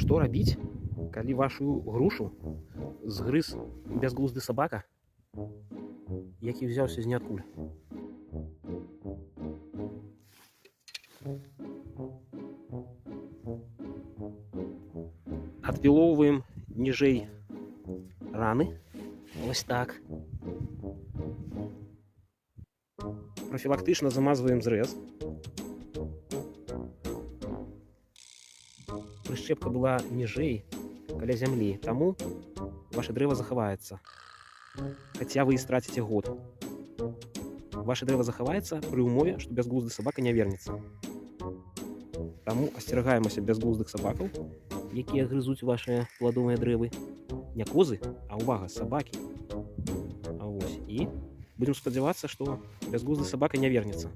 Што рабіць, калі вашу грушу згрыз бязглузды сабака, які ўзяўся з ніадкуль? Адпілоўваем ніжэй раны. Вось так. Профілактычна замазваем зрэз. Прышчэпка была ніжэй, каля зямлі, таму ваше дрэва захаваецца. Хаця вы і страціце год. Ваше дрэва захаваецца пры ўмове, што бязглузды сабака не вернецца. Таму асцерагаемся бязглуздых сабакаў, якія грызуць вашыя пладовыя дрэвы. Не козы, а увага, сабакі. А вось, і будзем спадзявацца, што бязглузды сабака не вернецца.